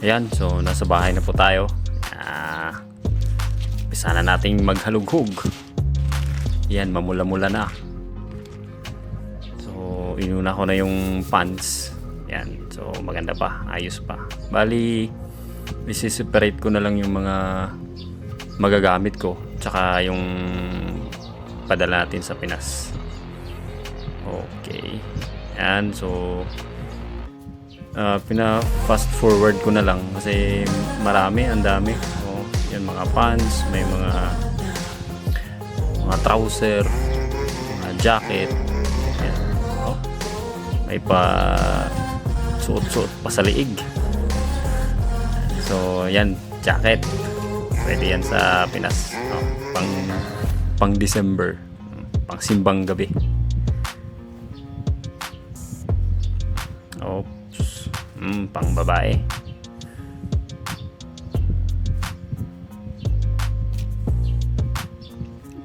Ayan, so nasa bahay na po tayo. Umpisa na nating maghalughog. Ayan, mamula-mula na. So inuna ko na yung pans. Ayan, so maganda pa, ayos pa. Bali, isi-separate ko na lang yung mga magagamit ko, tsaka yung padala natin sa Pinas. Okay. Ayan, so pina-fast forward ko na lang kasi marami, ang dami. So, yan mga pants, may mga trouser, mga jacket. Yan. Oh, may pa suot-suot pa sa liig. So, yan, jacket. Pwede yan sa Pinas. Oh, pang December, pang simbang gabi. Pang babae.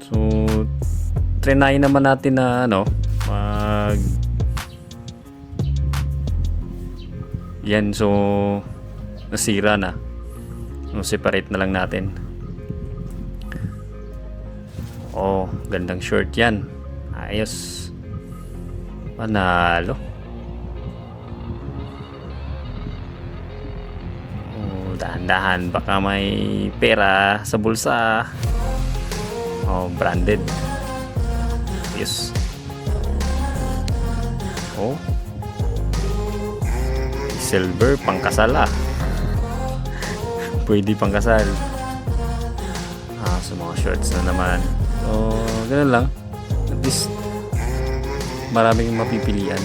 So trinay naman natin na yan, so nasira na. So, separate na lang natin. Oh, gandang short yan. Ayos. Panalo. Dahan-dahan, baka may pera sa bulsa. Oh, branded. Yes. Oh, silver, pangkasal ah. Pwede pangkasal. So mga shorts na naman. So ganun lang. At least maraming mapipilian.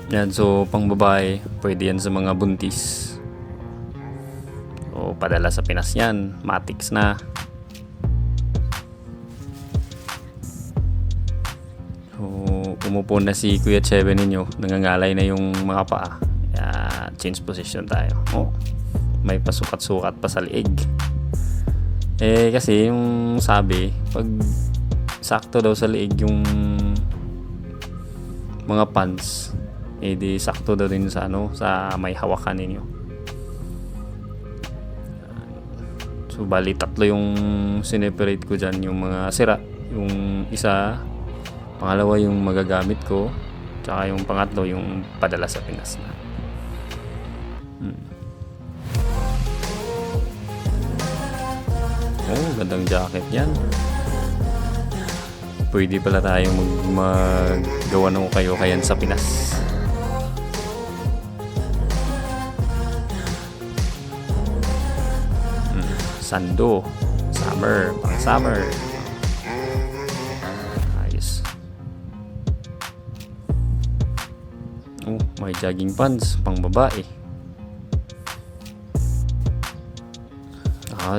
Yan, so pang babae, pwede yan sa mga buntis. So padala sa Pinas yan, matics na. So umupo na si Kuya Chebe ninyo, nangangalay na yung mga paa. Kaya change position tayo. Oh, may pasukat-sukat pa sa liig. Kasi yung sabi, pag sakto daw sa liig yung mga pants, di sakto daw din sa sa may hawakan ninyo. So bali tatlo yung sineperate ko dyan, yung mga sira, yung isa, pangalawa yung magagamit ko, tsaka yung pangatlo yung padala sa Pinas na. Oh, gandang jacket yan. Pwede pala tayong maggawa ng kayo-kayan sa Pinas. Sando, summer, pang summer. Ayos. Oh, may jogging pants pang babae.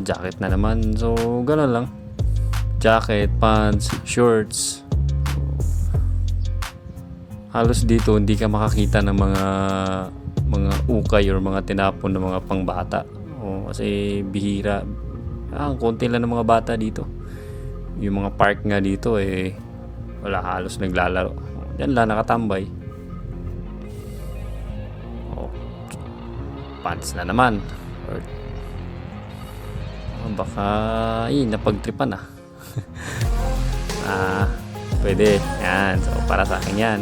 Jacket na naman. So gano'n lang. Jacket, pants, shorts. Halos dito hindi ka makakita ng mga ukay or mga tinapon ng mga pangbata. Kasi bihira. Ang konti lang ng mga bata dito. Yung mga park nga dito wala, halos naglalaro. Diyan lang nakatambay. Pants na naman. Baka napagtripan ah. Pwede. Yan. So para sa akin yan.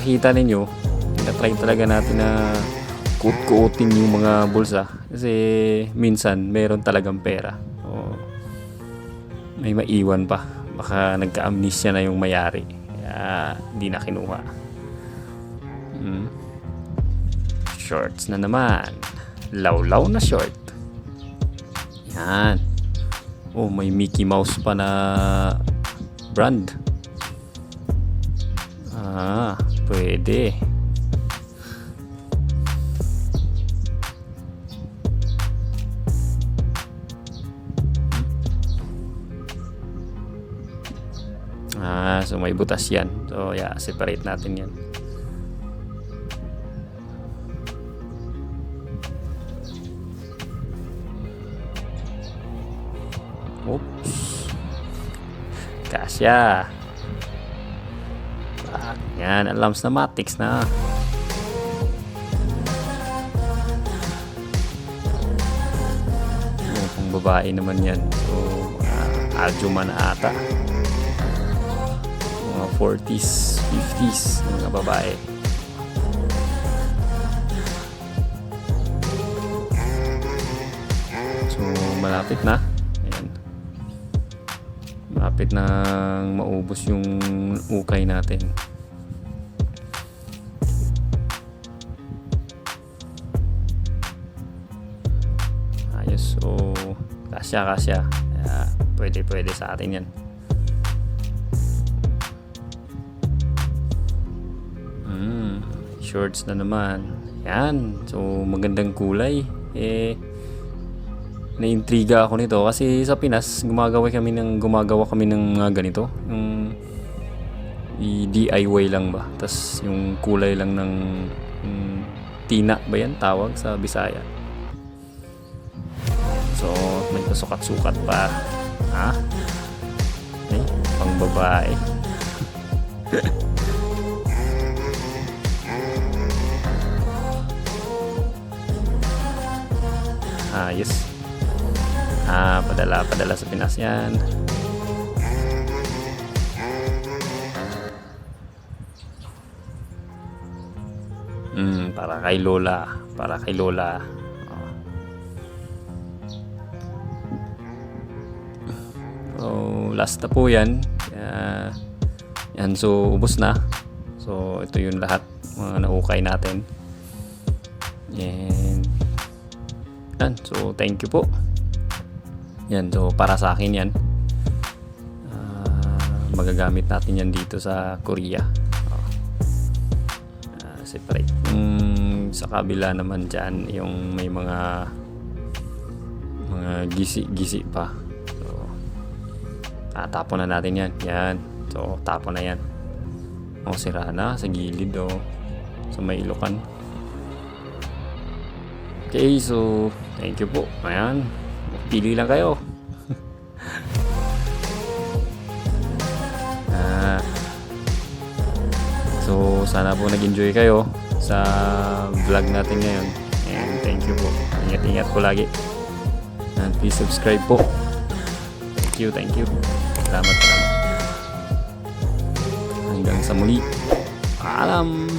Kita ninyo, tinatry talaga natin na kuot-kuotin yung mga bulsa kasi minsan meron talagang pera. May maiwan pa, baka nagka-amnesia na yung mayari kaya hindi na kinuha. Shorts na naman, lawlaw na short. Yan. Oh, may Mickey Mouse pa na brand. Pwede. So may butas yan. So yeah, separate natin yan. Oops. Kasya. Yan, alarms na matics na. Kung babae naman yan. So, Aljuma na ata. Mga 40s, 50s mga babae. So, malapit na. Ayan. Malapit na maubos yung ukay natin. Ayos. So, kasya. Kaya, pwede sa atin yan. Shorts na naman. Yan. So, magandang kulay. Naintriga ako nito kasi sa Pinas gumagawa kami ng mga ganito, yung DIY lang ba, tas yung kulay lang ng tina ba yan tawag sa Bisaya. So may pasukat-sukat pa, pang babae. Yes. Padala sa Pinas yan. Para kay Lola. So, last na po yan. Yan, so ubos na. So, ito yung lahat mga naukay natin. And yan, so thank you po. Yan, so para sa akin yan. Magagamit natin yan dito sa Korea. Separate. Sa kabila naman dyan, yung may mga gisi pa. So, tapon na natin yan. Yan. So, tapon na yan. Sira na sa gilid sa may ilokan. Okay, so thank you po. Ayan. Pili lang kayo. So, sana po nag-enjoy kayo sa vlog natin ngayon. And thank you po. Ingat-ingat po lagi. And please subscribe po. Thank you. Salamat. Hanggang sa muli. Paalam!